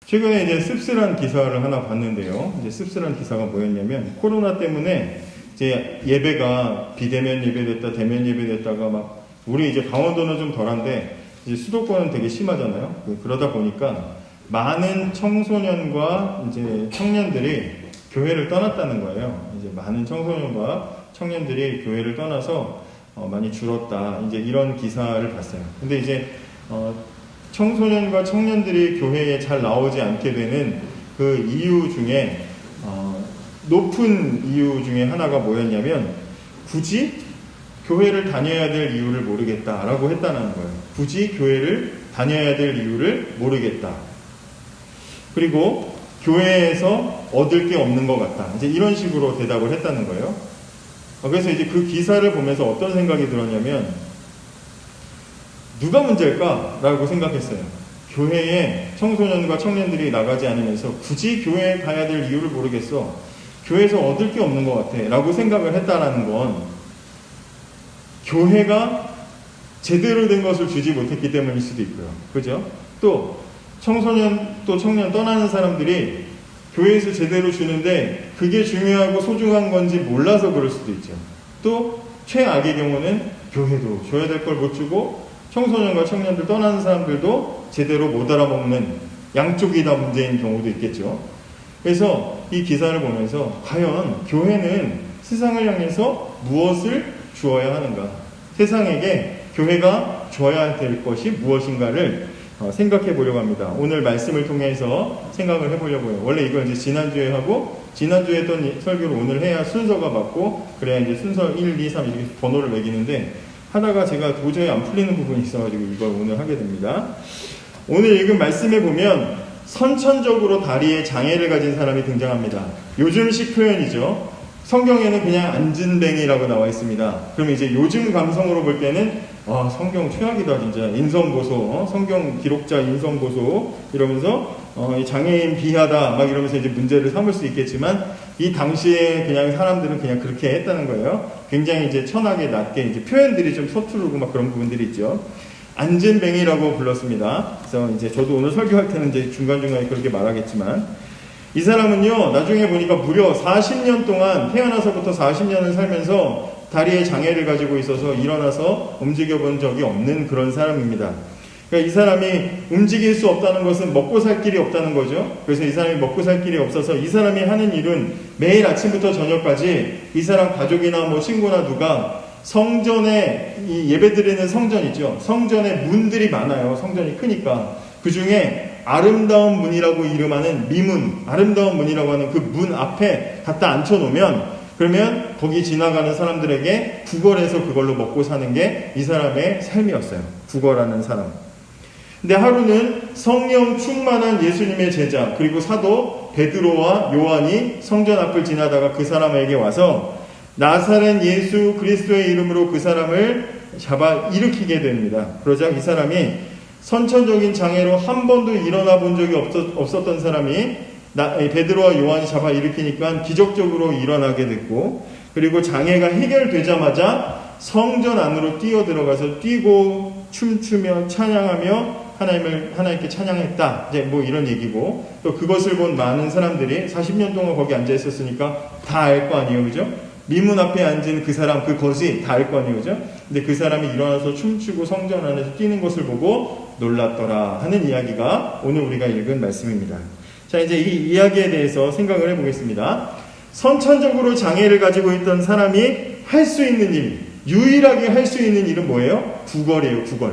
최근에 이제 씁쓸한 기사를 하나 봤는데요. 이제 씁쓸한 기사가 뭐였냐면 코로나 때문에 이제 예배가 비대면 예배됐다, 대면 예배됐다가 막 우리 이제 강원도는 좀 덜한데 이제 수도권은 되게 심하잖아요. 그러다 보니까 많은 청소년과 이제 청년들이 교회를 떠났다는 거예요. 이제 많은 청소년과 청년들이 교회를 떠나서 많이 줄었다. 이제 이런 기사를 봤어요. 근데 이제 청소년과 청년들이 교회에 잘 나오지 않게 되는 그 이유 중에 높은 이유 중에 하나가 뭐였냐면 굳이 교회를 다녀야 될 이유를 모르겠다라고 했다는 거예요. 굳이 교회를 다녀야 될 이유를 모르겠다. 그리고 교회에서 얻을 게 없는 것 같다. 이제 이런 식으로 대답을 했다는 거예요. 그래서 이제 그 기사를 보면서 어떤 생각이 들었냐면 누가 문제일까라고 생각했어요. 교회에 청소년과 청년들이 나가지 않으면서 굳이 교회에 가야 될 이유를 모르겠어. 교회에서 얻을 게 없는 것 같아. 라고 생각을 했다라는 건 교회가 제대로 된 것을 주지 못했기 때문일 수도 있고요. 그죠? 또 청소년 또 청년 떠나는 사람들이 교회에서 제대로 주는데 그게 중요하고 소중한 건지 몰라서 그럴 수도 있죠. 또 최악의 경우는 교회도 줘야 될 걸 못 주고 청소년과 청년들 떠나는 사람들도 제대로 못 알아먹는 양쪽이 다 문제인 경우도 있겠죠. 그래서 이 기사를 보면서 과연 교회는 세상을 향해서 무엇을 주어야 하는가? 세상에게 교회가 줘야 될 것이 무엇인가를 생각해 보려고 합니다. 오늘 말씀을 통해서 생각을 해보려고요. 원래 이걸 이제 지난주에 하고 지난주에 했던 설교를 오늘 해야 순서가 맞고 그래야 이제 순서 1, 2, 3 이렇게 번호를 매기는데 하다가 제가 도저히 안 풀리는 부분이 있어가지고 이걸 오늘 하게 됩니다. 오늘 읽은 말씀에 보면 선천적으로 다리에 장애를 가진 사람이 등장합니다. 요즘식 표현이죠. 성경에는 그냥 안진뱅이라고 나와 있습니다. 그럼 이제 요즘 감성으로 볼 때는 성경 최악이다 진짜. 인성고소, 성경 기록자 인성고소 이러면서 장애인 비하다 막 이러면서 이제 문제를 삼을 수 있겠지만 이 당시에 그냥 사람들은 그냥 그렇게 했다는 거예요. 굉장히 이제 천하게 낮게 이제 표현들이 좀 서투르고 막 그런 부분들이 있죠. 안진뱅이라고 불렀습니다. 그래서 이제 저도 오늘 설교할 때는 이제 중간중간에 그렇게 말하겠지만 이 사람은요, 나중에 보니까 무려 40년 동안 태어나서부터 40년을 살면서 다리에 장애를 가지고 있어서 일어나서 움직여 본 적이 없는 그런 사람입니다. 그러니까 이 사람이 움직일 수 없다는 것은 먹고 살 길이 없다는 거죠. 그래서 이 사람이 먹고 살 길이 없어서 이 사람이 하는 일은 매일 아침부터 저녁까지 이 사람 가족이나 뭐 친구나 누가 성전에 이 예배드리는 성전 있죠. 성전에 문들이 많아요. 성전이 크니까. 그 중에 아름다운 문이라고 이름하는 미문, 아름다운 문이라고 하는 그 문 앞에 갖다 앉혀놓으면 그러면 거기 지나가는 사람들에게 구걸해서 그걸로 먹고 사는 게 이 사람의 삶이었어요. 구걸하는 사람. 근데 하루는 성령 충만한 예수님의 제자 그리고 사도 베드로와 요한이 성전 앞을 지나다가 그 사람에게 와서 나사렛 예수 그리스도의 이름으로 그 사람을 잡아 일으키게 됩니다. 그러자 이 사람이 선천적인 장애로 한 번도 일어나 본 적이 없었던 사람이 베드로와 요한이 잡아 일으키니까 기적적으로 일어나게 됐고 그리고 장애가 해결되자마자 성전 안으로 뛰어들어가서 뛰고 춤추며 찬양하며 하나님께 찬양했다. 이제 뭐 이런 얘기고 또 그것을 본 많은 사람들이 40년 동안 거기 앉아 있었으니까 다 알 거 아니에요. 그죠? 미문 앞에 앉은 그 사람, 그 것이 다 알 거 아니에요. 그죠? 근데 그 사람이 일어나서 춤추고 성전 안에서 뛰는 것을 보고 놀랐더라 하는 이야기가 오늘 우리가 읽은 말씀입니다. 자, 이제 이 이야기에 대해서 생각을 해보겠습니다. 선천적으로 장애를 가지고 있던 사람이 할 수 있는 일, 유일하게 할 수 있는 일은 뭐예요? 구걸이에요, 구걸.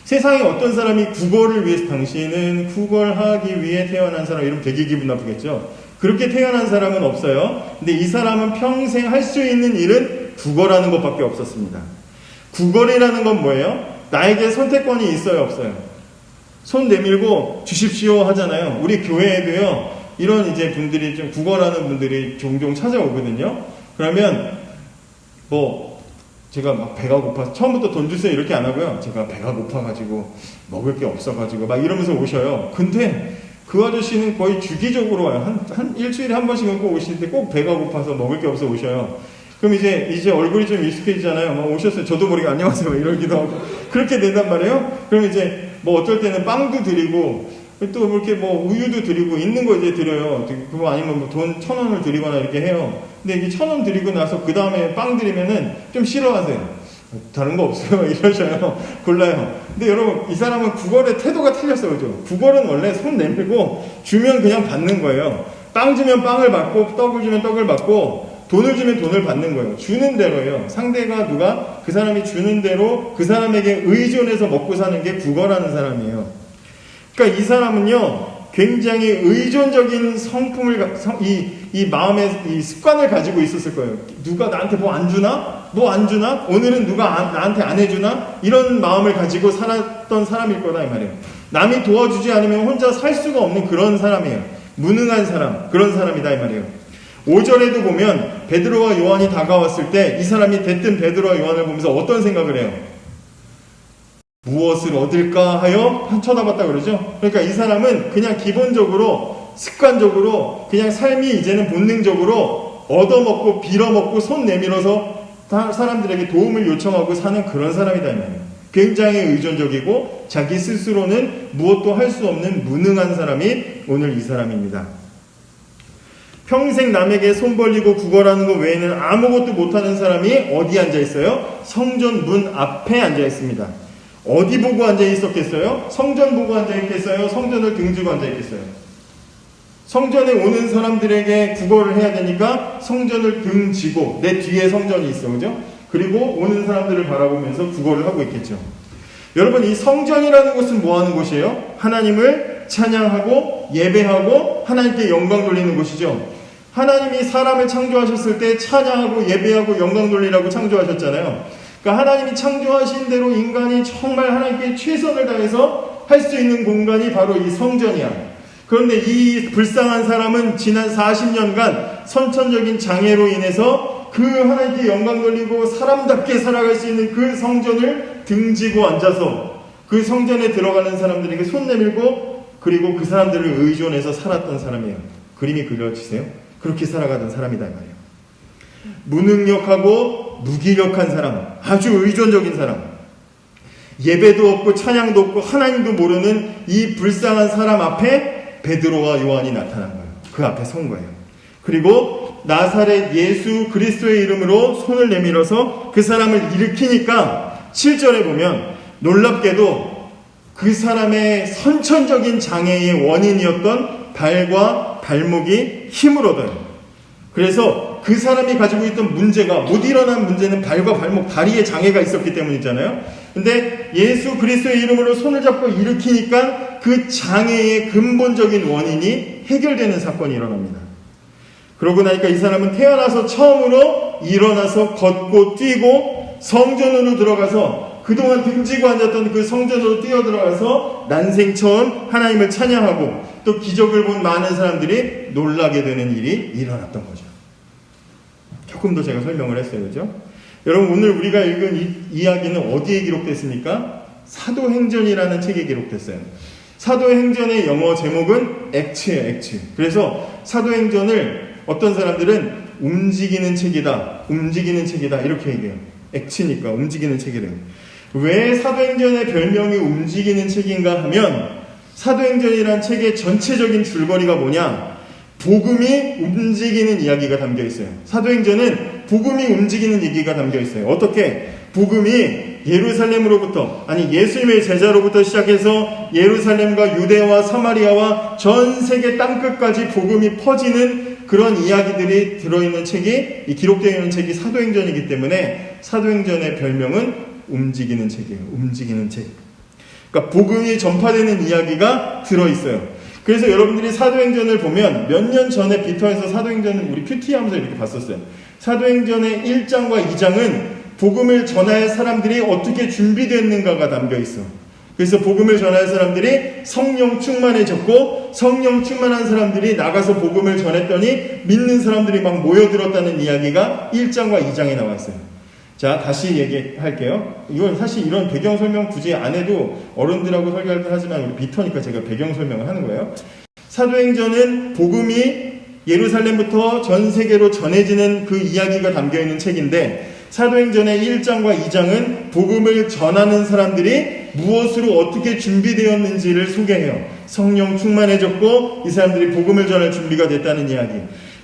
세상에 어떤 사람이 구걸을 위해서 당신은 구걸하기 위해 태어난 사람 이러면 되게 기분 나쁘겠죠? 그렇게 태어난 사람은 없어요. 근데 이 사람은 평생 할 수 있는 일은 구걸하는 것밖에 없었습니다. 구걸이라는 건 뭐예요? 나에게 선택권이 있어요, 없어요? 손 내밀고 주십시오 하잖아요. 우리 교회에도요, 이런 이제 분들이 좀 구걸하는 분들이 종종 찾아오거든요. 그러면 제가 막 배가 고파서 처음부터 돈 주세요 이렇게 안 하고요. 제가 배가 고파가지고 먹을 게 없어가지고 막 이러면서 오셔요. 근데 그 아저씨는 거의 주기적으로 와요. 한 일주일에 한 번씩은 꼭 오시는데 꼭 배가 고파서 먹을 게 없어 오셔요. 그럼 이제 얼굴이 좀 익숙해지잖아요. 막 오셨어요. 저도 모르게 안녕하세요 이러기도 하고 그렇게 된단 말이에요. 그럼 이제 뭐 어떨 때는 빵도 드리고 또 이렇게 뭐 우유도 드리고 있는 거 이제 드려요. 그거 아니면 뭐 돈 1,000원을 드리거나 이렇게 해요. 근데 이게 1,000원 드리고 나서 그 다음에 빵 드리면은 좀 싫어하세요. 다른 거 없어요. 이러셔요. 골라요. 근데 여러분, 이 사람은 국어의 태도가 틀렸어요. 그죠? 국어는 원래 손 내밀고 주면 그냥 받는 거예요. 빵 주면 빵을 받고, 떡을 주면 떡을 받고, 돈을 주면 돈을 받는 거예요. 주는 대로예요. 상대가 누가 그 사람이 주는 대로 그 사람에게 의존해서 먹고 사는 게 국어라는 사람이에요. 그러니까 이 사람은요, 굉장히 의존적인 성품을, 이 마음의 이 습관을 가지고 있었을 거예요. 누가 나한테 뭐 안 주나? 뭐 안 주나? 오늘은 누가 나한테 안 해주나? 이런 마음을 가지고 살았던 사람일 거다, 이 말이에요. 남이 도와주지 않으면 혼자 살 수가 없는 그런 사람이에요. 무능한 사람, 그런 사람이다, 이 말이에요. 5절에도 보면 베드로와 요한이 다가왔을 때 이 사람이 대뜸 베드로와 요한을 보면서 어떤 생각을 해요? 무엇을 얻을까 하여 쳐다봤다 그러죠. 그러니까 이 사람은 그냥 기본적으로 습관적으로 그냥 삶이 이제는 본능적으로 얻어먹고 빌어먹고 손 내밀어서 사람들에게 도움을 요청하고 사는 그런 사람이다 이 말이에요. 굉장히 의존적이고 자기 스스로는 무엇도 할 수 없는 무능한 사람이 오늘 이 사람입니다. 평생 남에게 손 벌리고 구걸하는 것 외에는 아무것도 못하는 사람이 어디 앉아 있어요? 성전 문 앞에 앉아 있습니다. 어디 보고 앉아 있었겠어요? 성전 보고 앉아 있겠어요? 성전을 등지고 앉아 있겠어요? 성전에 오는 사람들에게 구걸을 해야 되니까 성전을 등지고 내 뒤에 성전이 있어, 그죠? 그리고 오는 사람들을 바라보면서 구걸을 하고 있겠죠. 여러분, 이 성전이라는 곳은 뭐 하는 곳이에요? 하나님을 찬양하고 예배하고 하나님께 영광 돌리는 곳이죠. 하나님이 사람을 창조하셨을 때 찬양하고 예배하고 영광 돌리라고 창조하셨잖아요. 그러니까 하나님이 창조하신 대로 인간이 정말 하나님께 최선을 다해서 할 수 있는 공간이 바로 이 성전이야. 그런데 이 불쌍한 사람은 지난 40년간 선천적인 장애로 인해서 그 하나님께 영광 돌리고 사람답게 살아갈 수 있는 그 성전을 등지고 앉아서 그 성전에 들어가는 사람들에게 손 내밀고 그리고 그 사람들을 의존해서 살았던 사람이에요. 그림이 그려지세요? 그렇게 살아가던 사람이다 이 말이에요. 무능력하고 무기력한 사람, 아주 의존적인 사람, 예배도 없고 찬양도 없고 하나님도 모르는 이 불쌍한 사람 앞에 베드로와 요한이 나타난 거예요. 그 앞에 선 거예요. 그리고 나사렛 예수 그리스도의 이름으로 손을 내밀어서 그 사람을 일으키니까 7절에 보면 놀랍게도 그 사람의 선천적인 장애의 원인이었던 발과 발목이 힘을 얻어요. 그래서 그 사람이 가지고 있던 문제가, 못 일어난 문제는 발과 발목, 다리에 장애가 있었기 때문이잖아요. 근데 예수 그리스도의 이름으로 손을 잡고 일으키니까 그 장애의 근본적인 원인이 해결되는 사건이 일어납니다. 그러고 나니까 이 사람은 태어나서 처음으로 일어나서 걷고 뛰고 성전으로 들어가서 그동안 등지고 앉았던 그 성전으로 뛰어들어가서 난생 처음 하나님을 찬양하고 또 기적을 본 많은 사람들이 놀라게 되는 일이 일어났던 거죠. 조금 더 제가 설명을 했어요. 그죠? 여러분, 오늘 우리가 읽은 이 이야기는 어디에 기록됐습니까? 사도행전이라는 책에 기록됐어요. 사도행전의 영어 제목은 액츠예요. 액츠. 그래서 사도행전을 어떤 사람들은 움직이는 책이다, 움직이는 책이다 이렇게 얘기해요. 액츠니까 움직이는 책이래요. 왜 사도행전의 별명이 움직이는 책인가 하면 사도행전이란 책의 전체적인 줄거리가 뭐냐? 복음이 움직이는 이야기가 담겨 있어요. 사도행전은 복음이 움직이는 얘기가 담겨 있어요. 어떻게? 복음이 예루살렘으로부터, 아니 예수님의 제자로부터 시작해서 예루살렘과 유대와 사마리아와 전 세계 땅끝까지 복음이 퍼지는 그런 이야기들이 들어있는 책이, 이 기록되어 있는 책이 사도행전이기 때문에 사도행전의 별명은 움직이는 책이에요. 움직이는 책. 그러니까 복음이 전파되는 이야기가 들어있어요. 그래서 여러분들이 사도행전을 보면 몇 년 전에 비터에서 사도행전을 우리 큐티 하면서 이렇게 봤었어요. 사도행전의 1장과 2장은 복음을 전할 사람들이 어떻게 준비됐는가가 담겨 있어. 그래서 복음을 전할 사람들이 성령 충만해졌고 성령 충만한 사람들이 나가서 복음을 전했더니 믿는 사람들이 막 모여들었다는 이야기가 1장과 2장에 나와 있어요. 자, 다시 얘기할게요. 이건 사실 이런 배경 설명 굳이 안 해도 어른들하고 설교할 때 하지만 우리 비터니까 제가 배경 설명을 하는 거예요. 사도행전은 복음이 예루살렘부터 전 세계로 전해지는 그 이야기가 담겨있는 책인데 사도행전의 1장과 2장은 복음을 전하는 사람들이 무엇으로 어떻게 준비되었는지를 소개해요. 성령 충만해졌고 이 사람들이 복음을 전할 준비가 됐다는 이야기.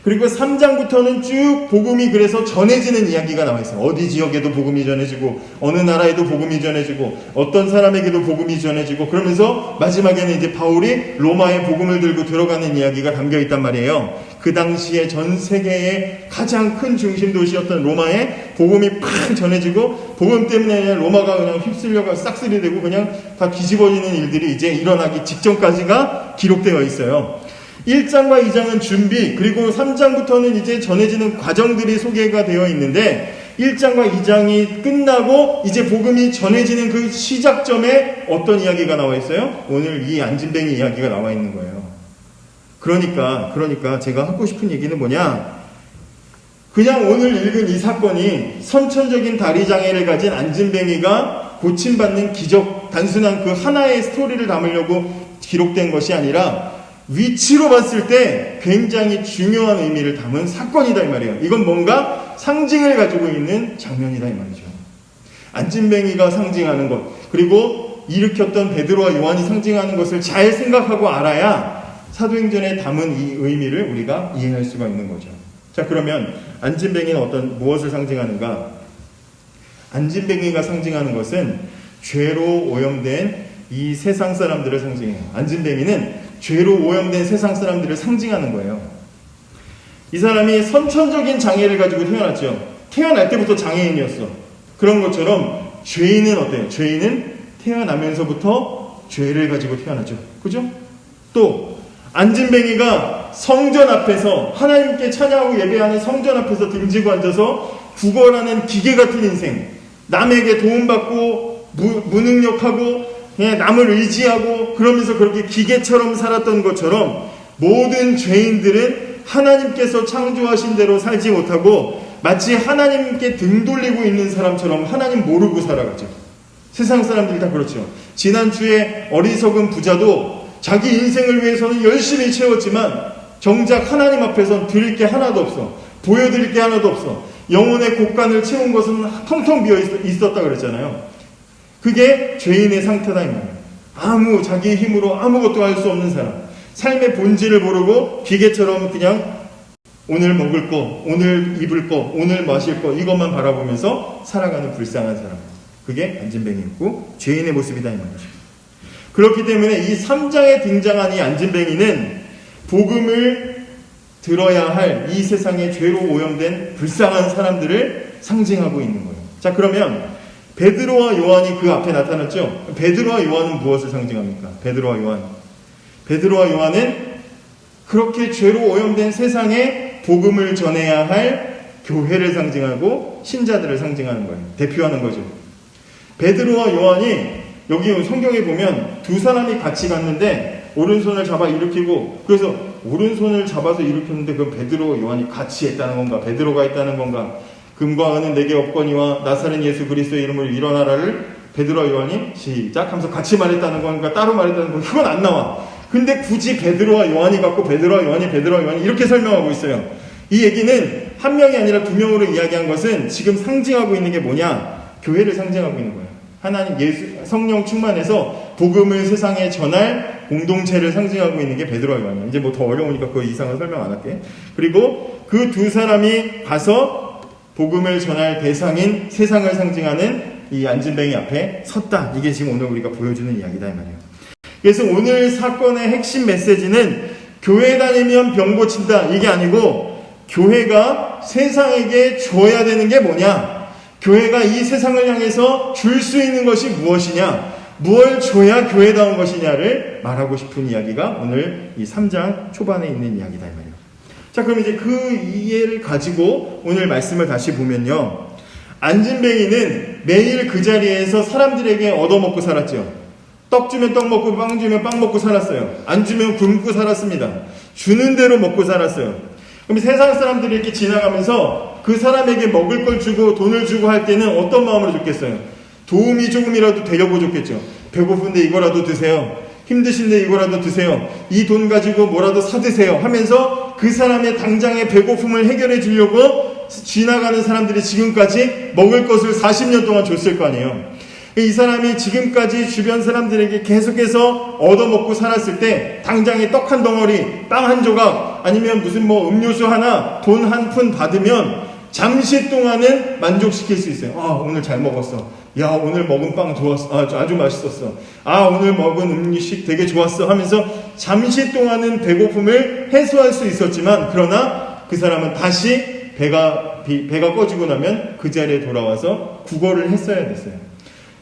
그리고 3장부터는 쭉 복음이 그래서 전해지는 이야기가 나와 있어요. 어디 지역에도 복음이 전해지고 어느 나라에도 복음이 전해지고 어떤 사람에게도 복음이 전해지고 그러면서 마지막에는 이제 바울이 로마에 복음을 들고 들어가는 이야기가 담겨 있단 말이에요. 그 당시에 전 세계의 가장 큰 중심 도시였던 로마에 복음이 팍 전해지고 복음 때문에 로마가 그냥 휩쓸려가 싹쓸이 되고 그냥 다 뒤집어지는 일들이 이제 일어나기 직전까지가 기록되어 있어요. 1장과 2장은 준비, 그리고 3장부터는 이제 전해지는 과정들이 소개가 되어 있는데 1장과 2장이 끝나고 이제 복음이 전해지는 그 시작점에 어떤 이야기가 나와 있어요? 오늘 이 안진뱅이 이야기가 나와 있는 거예요. 그러니까 제가 하고 싶은 얘기는 뭐냐? 그냥 오늘 읽은 이 사건이 선천적인 다리장애를 가진 안진뱅이가 고침받는 기적, 단순한 그 하나의 스토리를 담으려고 기록된 것이 아니라 위치로 봤을 때 굉장히 중요한 의미를 담은 사건이다 이 말이에요. 이건 뭔가 상징을 가지고 있는 장면이다 이 말이죠. 안진뱅이가 상징하는 것, 그리고 일으켰던 베드로와 요한이 상징하는 것을 잘 생각하고 알아야 사도행전에 담은 이 의미를 우리가 이해할 수가 있는 거죠. 자, 그러면 안진뱅이는 무엇을 상징하는가? 안진뱅이가 상징하는 것은 죄로 오염된 이 세상 사람들을 상징해요. 안진뱅이는 죄로 오염된 세상 사람들을 상징하는 거예요. 이 사람이 선천적인 장애를 가지고 태어났죠. 태어날 때부터 장애인이었어. 그런 것처럼 죄인은 어때요? 죄인은 태어나면서부터 죄를 가지고 태어나죠. 그죠? 또 안진뱅이가 성전 앞에서 하나님께 찬양하고 예배하는 성전 앞에서 등지고 앉아서 구걸하는 기계 같은 인생, 남에게 도움받고 무능력하고 그냥 남을 의지하고 그러면서 그렇게 기계처럼 살았던 것처럼 모든 죄인들은 하나님께서 창조하신 대로 살지 못하고 마치 하나님께 등 돌리고 있는 사람처럼 하나님 모르고 살아가죠. 세상 사람들이 다 그렇죠. 지난주에 어리석은 부자도 자기 인생을 위해서는 열심히 채웠지만 정작 하나님 앞에선 드릴 게 하나도 없어. 보여드릴 게 하나도 없어. 영혼의 곳간을 채운 것은 텅텅 비어 있었다 그랬잖아요. 그게 죄인의 상태다 이 말이에요. 자기의 힘으로 아무것도 할 수 없는 사람, 삶의 본질을 모르고 기계처럼 그냥 오늘 먹을 거, 오늘 입을 거, 오늘 마실 거 이것만 바라보면서 살아가는 불쌍한 사람, 그게 안진뱅이였고 죄인의 모습이다 이 말이죠. 그렇기 때문에 이 3장에 등장한 이 안진뱅이는 복음을 들어야 할 이 세상에 죄로 오염된 불쌍한 사람들을 상징하고 있는 거예요. 자, 그러면 베드로와 요한이 그 앞에 나타났죠. 베드로와 요한은 무엇을 상징합니까? 베드로와 요한은 그렇게 죄로 오염된 세상에 복음을 전해야 할 교회를 상징하고 신자들을 상징하는 거예요. 대표하는 거죠. 베드로와 요한이 여기 성경에 보면 두 사람이 같이 갔는데 오른손을 잡아 일으키고, 그래서 오른손을 잡아서 일으켰는데 그건 베드로와 요한이 같이 했다는 건가? 베드로가 했다는 건가? 금과 은은 내게 없거니와 나사렛 예수 그리스도의 이름으로 일어나라를 베드로와 요한이 시작 하면서 같이 말했다는 건가 따로 말했다는 건가, 그건 안 나와. 근데 굳이 베드로와 요한이 갖고 베드로와 요한이 이렇게 설명하고 있어요. 이 얘기는 한 명이 아니라 두 명으로 이야기한 것은 지금 상징하고 있는 게 뭐냐? 교회를 상징하고 있는 거예요. 하나님 성령 충만해서 복음을 세상에 전할 공동체를 상징하고 있는 게 베드로와 요한이에요. 이제 더 어려우니까 그 이상은 설명 안 할게. 그리고 그 두 사람이 가서 복음을 전할 대상인 세상을 상징하는 이 안진뱅이 앞에 섰다. 이게 지금 오늘 우리가 보여주는 이야기다 이 말이에요. 그래서 오늘 사건의 핵심 메시지는 교회 다니면 병 고친다 이게 아니고, 교회가 세상에게 줘야 되는 게 뭐냐, 교회가 이 세상을 향해서 줄 수 있는 것이 무엇이냐, 무엇을 줘야 교회다운 것이냐를 말하고 싶은 이야기가 오늘 이 3장 초반에 있는 이야기다 이 말이에요. 자, 그럼 이제 그 이해를 가지고 오늘 말씀을 다시 보면요, 안진뱅이는 매일 그 자리에서 사람들에게 얻어먹고 살았죠. 떡 주면 떡 먹고 빵 주면 빵 먹고 살았어요. 안 주면 굶고 살았습니다. 주는 대로 먹고 살았어요. 그럼 세상 사람들이 이렇게 지나가면서 그 사람에게 먹을 걸 주고 돈을 주고 할 때는 어떤 마음으로 줬겠어요? 도움이 조금이라도 되려고 줬겠죠. 배고픈데 이거라도 드세요. 힘드신데 이거라도 드세요. 이 돈 가지고 뭐라도 사드세요 하면서 그 사람의 당장의 배고픔을 해결해 주려고 지나가는 사람들이 지금까지 먹을 것을 40년 동안 줬을 거 아니에요. 이 사람이 지금까지 주변 사람들에게 계속해서 얻어먹고 살았을 때 당장에 떡 한 덩어리, 빵 한 조각, 아니면 무슨 뭐 음료수 하나, 돈 한 푼 받으면 잠시 동안은 만족시킬 수 있어요. 아, 오늘 잘 먹었어. 야, 오늘 먹은 빵 좋았어. 아주 맛있었어. 아, 오늘 먹은 음식 되게 좋았어. 하면서 잠시 동안은 배고픔을 해소할 수 있었지만, 그러나 그 사람은 다시 배가 꺼지고 나면 그 자리에 돌아와서 구걸을 했어야 됐어요.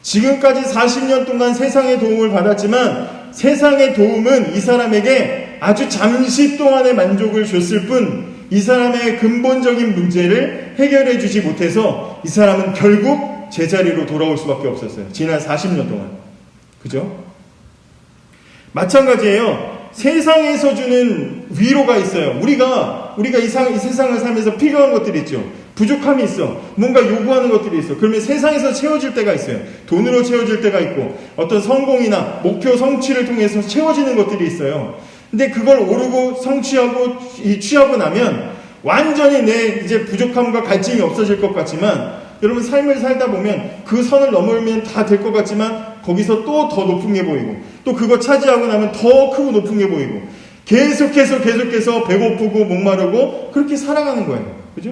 지금까지 40년 동안 세상의 도움을 받았지만 세상의 도움은 이 사람에게 아주 잠시 동안의 만족을 줬을 뿐 이 사람의 근본적인 문제를 해결해 주지 못해서 이 사람은 결국 제자리로 돌아올 수밖에 없었어요. 지난 40년 동안. 그죠? 마찬가지예요. 세상에서 주는 위로가 있어요. 우리가 이 세상을 살면서 필요한 것들이 있죠. 부족함이 있어. 뭔가 요구하는 것들이 있어. 그러면 세상에서 채워질 때가 있어요. 돈으로 채워질 때가 있고, 어떤 성공이나 목표 성취를 통해서 채워지는 것들이 있어요. 근데 그걸 오르고 성취하고 취하고 나면 완전히 내 이제 부족함과 갈증이 없어질 것 같지만, 여러분 삶을 살다 보면 그 선을 넘으면 다 될 것 같지만 거기서 또 더 높은 게 보이고, 또 그거 차지하고 나면 더 크고 높은 게 보이고, 계속해서 배고프고 목마르고 그렇게 살아가는 거예요. 그죠?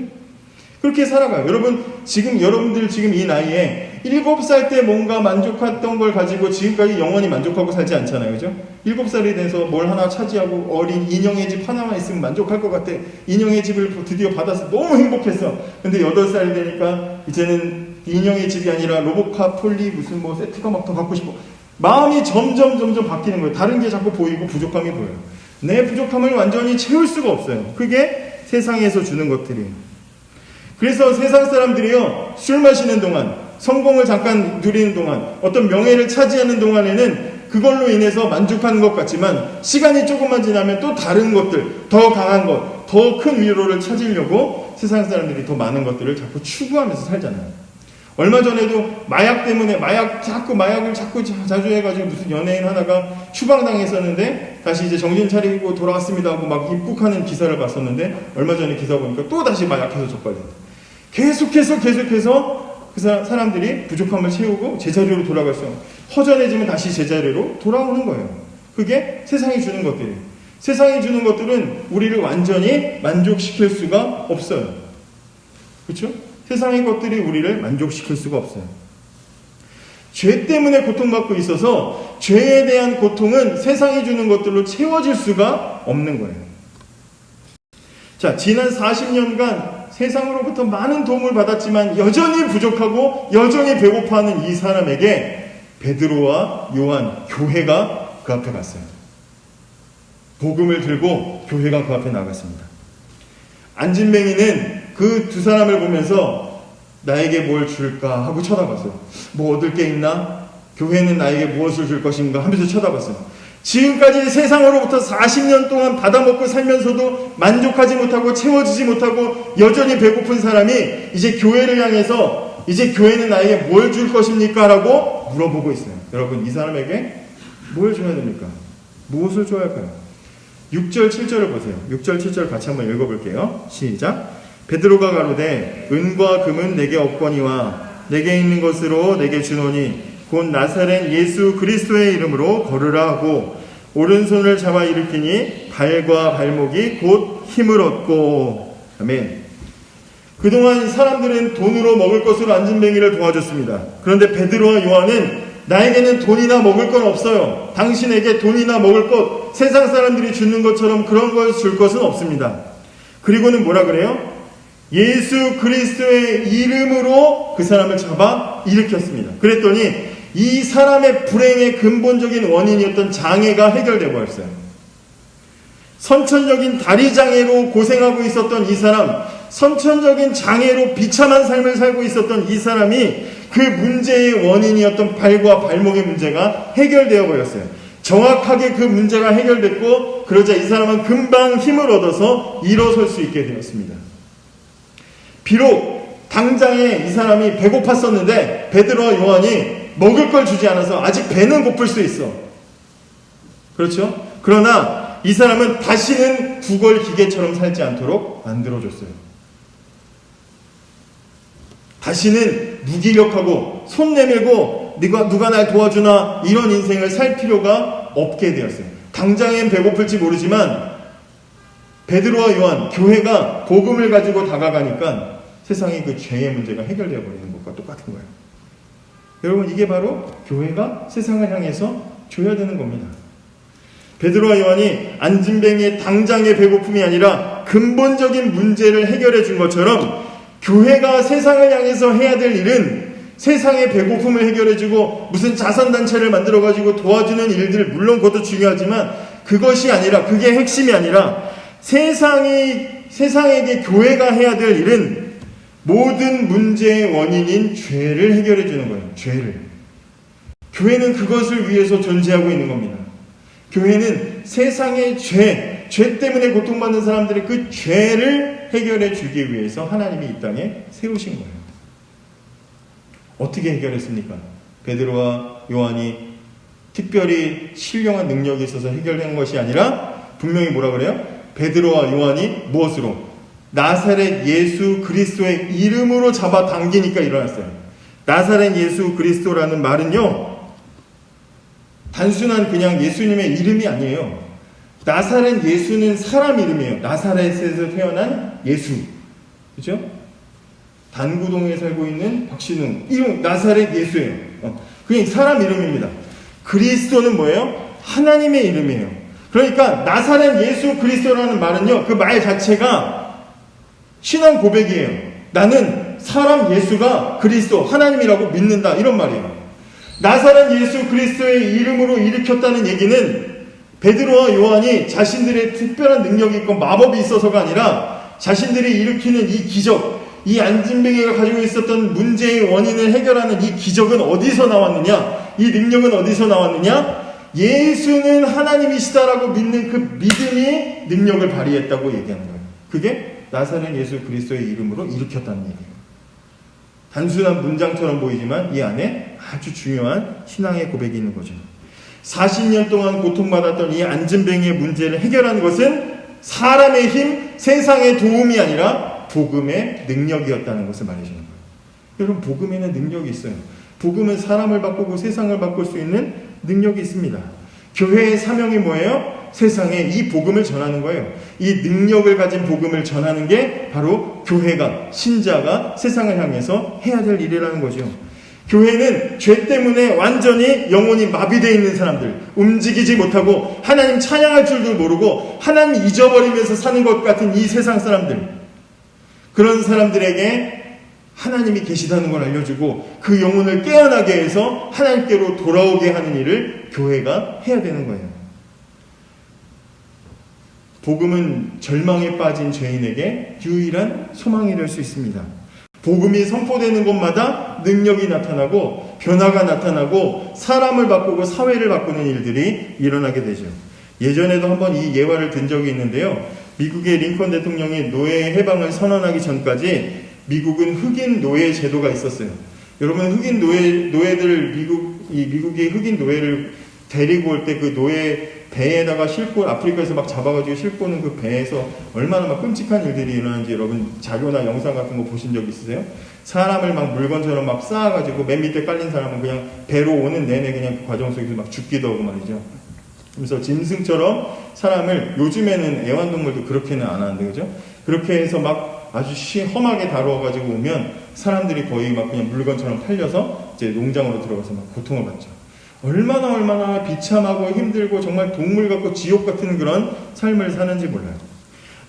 그렇게 살아가요. 여러분들 지금 이 나이에 7살 때 뭔가 만족했던 걸 가지고 지금까지 영원히 만족하고 살지 않잖아요. 그죠? 7살이 돼서 뭘 하나 차지하고 어린 인형의 집 하나만 있으면 만족할 것 같아. 인형의 집을 드디어 받아서 너무 행복했어. 근데 8살이 되니까 이제는 인형의 집이 아니라 로보카, 폴리 무슨 뭐 세트가 막 더 갖고 싶어. 마음이 점점 바뀌는 거예요. 다른 게 자꾸 보이고 부족함이 보여요. 내 부족함을 완전히 채울 수가 없어요. 그게 세상에서 주는 것들이에요. 그래서 세상 사람들이요, 술 마시는 동안, 성공을 잠깐 누리는 동안, 어떤 명예를 차지하는 동안에는 그걸로 인해서 만족하는 것 같지만 시간이 조금만 지나면 또 다른 것들, 더 강한 것, 더 큰 위로를 찾으려고 세상 사람들이 더 많은 것들을 자꾸 추구하면서 살잖아요. 얼마 전에도 마약 때문에 마약을 자꾸 자주 해가지고 무슨 연예인 하나가 추방당했었는데 다시 이제 정신 차리고 돌아왔습니다 하고 막 입국하는 기사를 봤었는데, 얼마 전에 기사 보니까 또 다시 마약해서 적발됐다. 계속해서 그 사람들이 부족함을 채우고 제자리로 돌아갔어요. 허전해지면 다시 제자리로 돌아오는 거예요. 그게 세상이 주는 것들이에요. 세상이 주는 것들은 우리를 완전히 만족시킬 수가 없어요. 그렇죠? 세상의 것들이 우리를 만족시킬 수가 없어요. 죄 때문에 고통받고 있어서 죄에 대한 고통은 세상이 주는 것들로 채워질 수가 없는 거예요. 자, 지난 40년간 세상으로부터 많은 도움을 받았지만 여전히 부족하고 여전히 배고파하는 이 사람에게 베드로와 요한, 교회가 그 앞에 갔어요. 복음을 들고 교회가 그 앞에 나갔습니다. 안진뱅이는 그 두 사람을 보면서 나에게 뭘 줄까 하고 쳐다봤어요. 뭐 얻을 게 있나? 교회는 나에게 무엇을 줄 것인가 하면서 쳐다봤어요. 지금까지 세상으로부터 40년 동안 받아먹고 살면서도 만족하지 못하고 채워지지 못하고 여전히 배고픈 사람이 이제 교회를 향해서 이제 교회는 나에게 뭘 줄 것입니까? 라고 물어보고 있어요. 여러분, 이 사람에게 뭘 줘야 됩니까? 무엇을 줘야 할까요? 6절 7절을 보세요. 6절 7절 같이 한번 읽어볼게요. 시작. 베드로가 가로되 은과 금은 내게 없거니와 내게 있는 것으로 내게 주노니 곧 나사렛 예수 그리스도의 이름으로 걸으라 하고 오른손을 잡아 일으키니 발과 발목이 곧 힘을 얻고. 아멘. 그동안 사람들은 돈으로 먹을 것으로 안진뱅이를 도와줬습니다. 그런데 베드로와 요한은 나에게는 돈이나 먹을 건 없어요. 당신에게 돈이나 먹을 것, 세상 사람들이 주는 것처럼 그런 걸 줄 것은 없습니다. 그리고는 뭐라 그래요? 예수 그리스도의 이름으로 그 사람을 잡아 일으켰습니다. 그랬더니 이 사람의 불행의 근본적인 원인이었던 장애가 해결되어 버렸어요. 선천적인 다리 장애로 고생하고 있었던 이 사람, 선천적인 장애로 비참한 삶을 살고 있었던 이 사람이 그 문제의 원인이었던 발과 발목의 문제가 해결되어 버렸어요. 정확하게 그 문제가 해결됐고, 그러자 이 사람은 금방 힘을 얻어서 일어설 수 있게 되었습니다. 비록 당장에 이 사람이 배고팠었는데 베드로와 요한이 먹을 걸 주지 않아서 아직 배는 고플 수 있어. 그렇죠? 그러나 이 사람은 다시는 구걸 기계처럼 살지 않도록 만들어줬어요. 다시는 무기력하고 손 내밀고 누가 날 도와주나 이런 인생을 살 필요가 없게 되었어요. 당장엔 배고플지 모르지만 베드로와 요한, 교회가 복음을 가지고 다가가니까 세상의 그 죄의 문제가 해결되어 버리는 것과 똑같은 거예요. 여러분, 이게 바로 교회가 세상을 향해서 줘야 되는 겁니다. 베드로와 요한이 안진뱅이의 당장의 배고픔이 아니라 근본적인 문제를 해결해 준 것처럼 교회가 세상을 향해서 해야 될 일은 세상의 배고픔을 해결해 주고 무슨 자선단체를 만들어 가지고 도와주는 일들, 물론 그것도 중요하지만 그것이 아니라, 그게 핵심이 아니라 세상에게 교회가 해야 될 일은 모든 문제의 원인인 죄를 해결해 주는 거예요. 죄를. 교회는 그것을 위해서 존재하고 있는 겁니다. 교회는 세상의 죄 때문에 고통받는 사람들의 그 죄를 해결해 주기 위해서 하나님이 이 땅에 세우신 거예요. 어떻게 해결했습니까? 베드로와 요한이 특별히 신령한 능력이 있어서 해결된 것이 아니라 분명히 뭐라 그래요? 베드로와 요한이 무엇으로? 나사렛 예수 그리스도의 이름으로 잡아당기니까 일어났어요. 나사렛 예수 그리스도라는 말은요, 단순한 그냥 예수님의 이름이 아니에요. 나사렛 예수는 사람 이름이에요. 나사렛에서 태어난 예수. 그죠? 단구동에 살고 있는 박신웅. 이름 나사렛 예수예요. 그냥 사람 이름입니다. 그리스도는 뭐예요? 하나님의 이름이에요. 그러니까 나사렛 예수 그리스도라는 말은요, 그 말 자체가 신앙 고백이에요. 나는 사람 예수가 그리스도, 하나님이라고 믿는다. 이런 말이에요. 나사렛 예수 그리스도의 이름으로 일으켰다는 얘기는 베드로와 요한이 자신들의 특별한 능력이 있고 마법이 있어서가 아니라 자신들이 일으키는 이 기적, 이 안진뱅이가 가지고 있었던 문제의 원인을 해결하는 이 기적은 어디서 나왔느냐? 이 능력은 어디서 나왔느냐? 예수는 하나님이시다라고 믿는 그 믿음이 능력을 발휘했다고 얘기하는 거예요. 그게 나사렛 예수 그리스도의 이름으로 일으켰다는 얘기예요. 단순한 문장처럼 보이지만 이 안에 아주 중요한 신앙의 고백이 있는 거죠. 40년 동안 고통받았던 이 안진뱅이의 문제를 해결하는 것은 사람의 힘, 세상의 도움이 아니라 복음의 능력이었다는 것을 말해주는 거예요. 여러분, 복음에는 능력이 있어요. 복음은 사람을 바꾸고 세상을 바꿀 수 있는 능력이 있습니다. 교회의 사명이 뭐예요? 세상에 이 복음을 전하는 거예요. 이 능력을 가진 복음을 전하는 게 바로 교회가, 신자가 세상을 향해서 해야 될 일이라는 거죠. 교회는 죄 때문에 완전히 영혼이 마비되어 있는 사람들, 움직이지 못하고 하나님 찬양할 줄도 모르고 하나님 잊어버리면서 사는 것 같은 이 세상 사람들, 그런 사람들에게 하나님이 계시다는 걸 알려주고 그 영혼을 깨어나게 해서 하나님께로 돌아오게 하는 일을 교회가 해야 되는 거예요. 복음은 절망에 빠진 죄인에게 유일한 소망이 될 수 있습니다. 복음이 선포되는 곳마다 능력이 나타나고 변화가 나타나고 사람을 바꾸고 사회를 바꾸는 일들이 일어나게 되죠. 예전에도 한번 이 예화를 든 적이 있는데요. 미국의 링컨 대통령이 노예 해방을 선언하기 전까지 미국은 흑인 노예 제도가 있었어요. 여러분, 흑인 노예들 미국이 흑인 노예를 데리고 올 때 그 노예 배에다가 싣고 아프리카에서 막 잡아가지고 싣고 오는 그 배에서 얼마나 막 끔찍한 일들이 일어나는지 여러분 자료나 영상 같은 거 보신 적 있으세요? 사람을 막 물건처럼 막 쌓아가지고 맨 밑에 깔린 사람은 그냥 배로 오는 내내 그냥 그 과정 속에서 막 죽기도 하고 말이죠. 그래서 짐승처럼 사람을, 요즘에는 애완동물도 그렇게는 안 하는데, 그죠? 그렇게 해서 막 아주 험하게 다루어가지고 오면 사람들이 거의 막 그냥 물건처럼 팔려서 이제 농장으로 들어가서 막 고통을 받죠. 얼마나 비참하고 힘들고 정말 동물 같고 지옥 같은 그런 삶을 사는지 몰라요.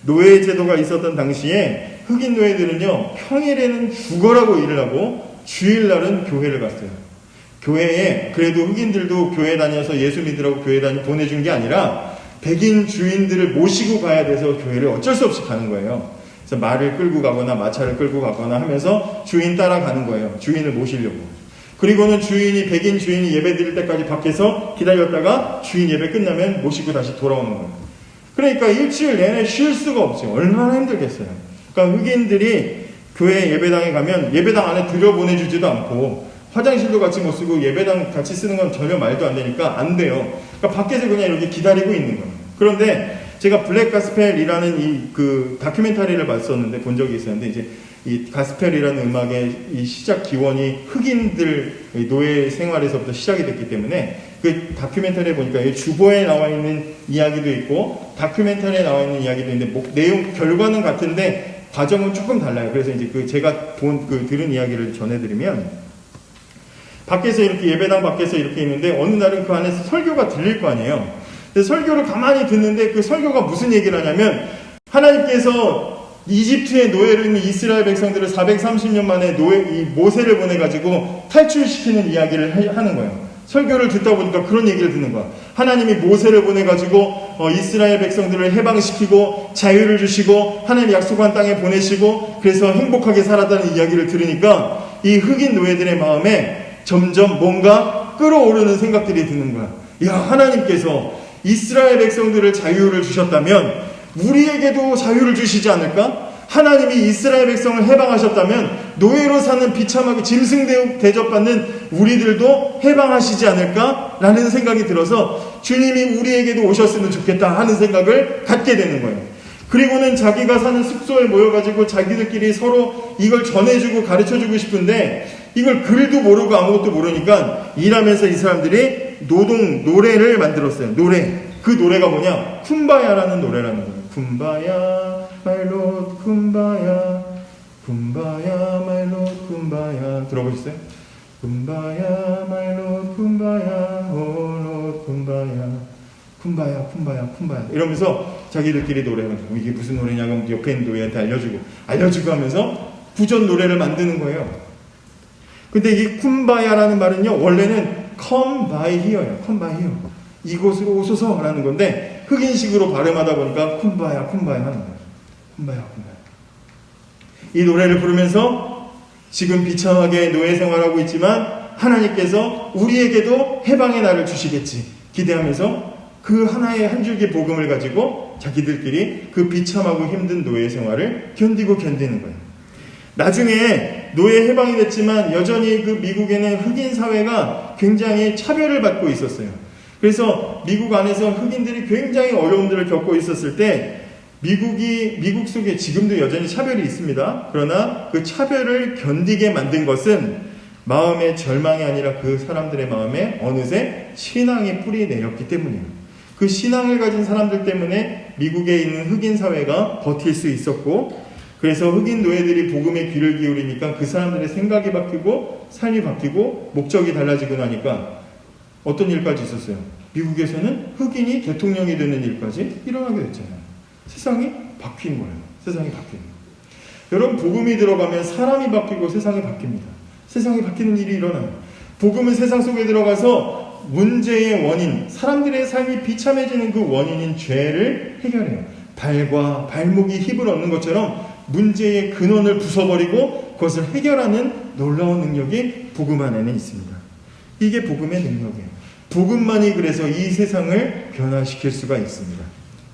노예 제도가 있었던 당시에 흑인 노예들은요, 평일에는 죽어라고 일을 하고 주일날은 교회를 갔어요. 교회에, 그래도 흑인들도 교회 다녀서 예수 믿으라고 교회 보내준 게 아니라 백인 주인들을 모시고 가야 돼서 교회를 어쩔 수 없이 가는 거예요. 그래서 말을 끌고 가거나 마차를 끌고 가거나 하면서 주인 따라가는 거예요. 주인을 모시려고. 그리고는 백인 주인이 예배 드릴 때까지 밖에서 기다렸다가 주인 예배 끝나면 모시고 다시 돌아오는 거예요. 그러니까 일주일 내내 쉴 수가 없어요. 얼마나 힘들겠어요. 그러니까 흑인들이 교회 예배당에 가면 예배당 안에 들여보내주지도 않고 화장실도 같이 못 쓰고 예배당 같이 쓰는 건 전혀 말도 안 되니까 안 돼요. 그러니까 밖에서 그냥 이렇게 기다리고 있는 거예요. 그런데 제가 블랙 가스펠이라는 그 다큐멘터리를 봤었는데, 본 적이 있었는데, 이제 이 가스펠이라는 음악의 이 시작 기원이 흑인들 노예 생활에서부터 시작이 됐기 때문에 그 다큐멘터리에 보니까 이 주보에 나와 있는 이야기도 있고 다큐멘터리에 나와 있는 이야기도 있는데 내용 결과는 같은데 과정은 조금 달라요. 그래서 이제 그 제가 들은 이야기를 전해드리면 밖에서 이렇게 예배당 밖에서 이렇게 있는데 어느 날은 그 안에서 설교가 들릴 거 아니에요. 근데 설교를 가만히 듣는데 그 설교가 무슨 얘기를 하냐면 하나님께서 이집트의 노예로 있는 이스라엘 백성들을 430년 만에 이 모세를 보내가지고 탈출시키는 이야기를 하는 거예요. 설교를 듣다 보니까 그런 얘기를 듣는 거야. 하나님이 모세를 보내가지고 이스라엘 백성들을 해방시키고 자유를 주시고 하나님 약속한 땅에 보내시고 그래서 행복하게 살았다는 이야기를 들으니까 이 흑인 노예들의 마음에 점점 뭔가 끌어오르는 생각들이 드는 거야. 야, 하나님께서 이스라엘 백성들을 자유를 주셨다면 우리에게도 자유를 주시지 않을까? 하나님이 이스라엘 백성을 해방하셨다면 노예로 사는 비참하게 짐승 대접받는 우리들도 해방하시지 않을까? 라는 생각이 들어서 주님이 우리에게도 오셨으면 좋겠다 하는 생각을 갖게 되는 거예요. 그리고는 자기가 사는 숙소에 모여가지고 자기들끼리 서로 이걸 전해주고 가르쳐주고 싶은데 이걸 글도 모르고 아무것도 모르니까 일하면서 이 사람들이 노래를 만들었어요. 그 노래가 뭐냐? 쿰바야라는 노래라는 거예요. 쿰바야, my lord, 쿰바야, 쿰바야, my lord, 쿰바야. 들어보셨어요? 쿰바야, my lord, 쿰바야, oh lord, 쿰바야, 쿰바야, 쿰바야, 쿰바야. 이러면서 자기들끼리 노래하는 거예요. 이게 무슨 노래냐고 옆에 있는 노예한테 알려주고 하면서 구전 노래를 만드는 거예요. 근데 이 쿰바야라는 말은요, 원래는 come by here예요. come by here. 이곳으로 오소서라는 건데 흑인식으로 발음하다 보니까 쿰바야 하는 거예요. 쿰바야. 이 노래를 부르면서 지금 비참하게 노예 생활하고 있지만 하나님께서 우리에게도 해방의 날을 주시겠지 기대하면서 그 하나의 한 줄기 복음을 가지고 자기들끼리 그 비참하고 힘든 노예 생활을 견디는 거예요. 나중에 노예 해방이 됐지만 여전히 그 미국에는 흑인 사회가 굉장히 차별을 받고 있었어요. 그래서 미국 안에서 흑인들이 굉장히 어려움들을 겪고 있었을 때 미국 속에 지금도 여전히 차별이 있습니다. 그러나 그 차별을 견디게 만든 것은 마음의 절망이 아니라 그 사람들의 마음에 어느새 신앙의 뿌리 내렸기 때문이에요. 그 신앙을 가진 사람들 때문에 미국에 있는 흑인 사회가 버틸 수 있었고 그래서 흑인 노예들이 복음에 귀를 기울이니까 그 사람들의 생각이 바뀌고 삶이 바뀌고 목적이 달라지고 나니까 어떤 일까지 있었어요? 미국에서는 흑인이 대통령이 되는 일까지 일어나게 됐잖아요. 세상이 바뀐 거예요. 세상이 바뀐 거예요. 여러분, 복음이 들어가면 사람이 바뀌고 세상이 바뀝니다. 세상이 바뀌는 일이 일어나요. 복음은 세상 속에 들어가서 문제의 원인, 사람들의 삶이 비참해지는 그 원인인 죄를 해결해요. 발과 발목이 힘을 얻는 것처럼 문제의 근원을 부숴버리고 그것을 해결하는 놀라운 능력이 복음 안에는 있습니다. 이게 복음의 능력이에요. 복음만이 그래서 이 세상을 변화시킬 수가 있습니다.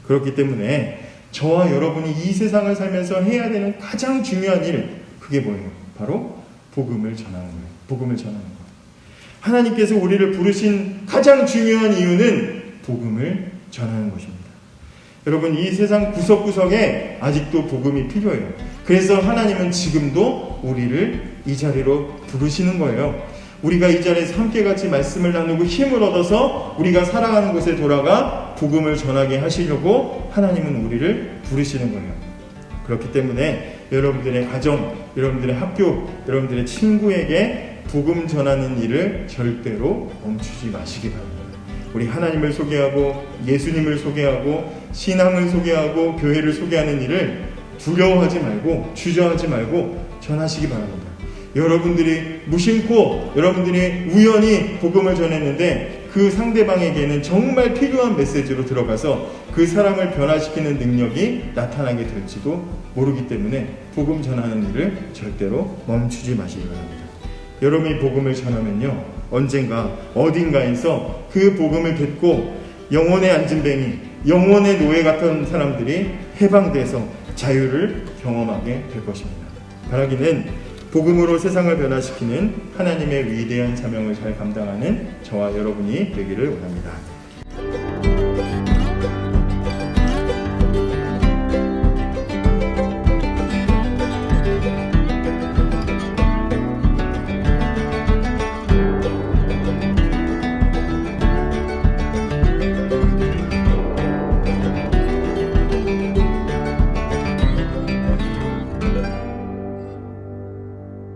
그렇기 때문에 저와 여러분이 이 세상을 살면서 해야 되는 가장 중요한 일, 그게 뭐예요? 바로 복음을 전하는 거예요. 복음을 전하는 거예요. 하나님께서 우리를 부르신 가장 중요한 이유는 복음을 전하는 것입니다. 여러분, 이 세상 구석구석에 아직도 복음이 필요해요. 그래서 하나님은 지금도 우리를 이 자리로 부르시는 거예요. 우리가 이 자리에서 함께 같이 말씀을 나누고 힘을 얻어서 우리가 살아가는 곳에 돌아가 복음을 전하게 하시려고 하나님은 우리를 부르시는 거예요. 그렇기 때문에 여러분들의 가정, 여러분들의 학교, 여러분들의 친구에게 복음 전하는 일을 절대로 멈추지 마시기 바랍니다. 우리 하나님을 소개하고 예수님을 소개하고 신앙을 소개하고 교회를 소개하는 일을 두려워하지 말고 주저하지 말고 전하시기 바랍니다. 여러분들이 무심코 여러분들이 우연히 복음을 전했는데 그 상대방에게는 정말 필요한 메시지로 들어가서 그 사람을 변화시키는 능력이 나타나게 될지도 모르기 때문에 복음 전하는 일을 절대로 멈추지 마시기 바랍니다. 여러분이 복음을 전하면요, 언젠가 어딘가에서 그 복음을 듣고 영혼의 안진뱅이, 영혼의 노예 같은 사람들이 해방돼서 자유를 경험하게 될 것입니다. 바라기는 복음으로 세상을 변화시키는 하나님의 위대한 사명을 잘 감당하는 저와 여러분이 되기를 원합니다.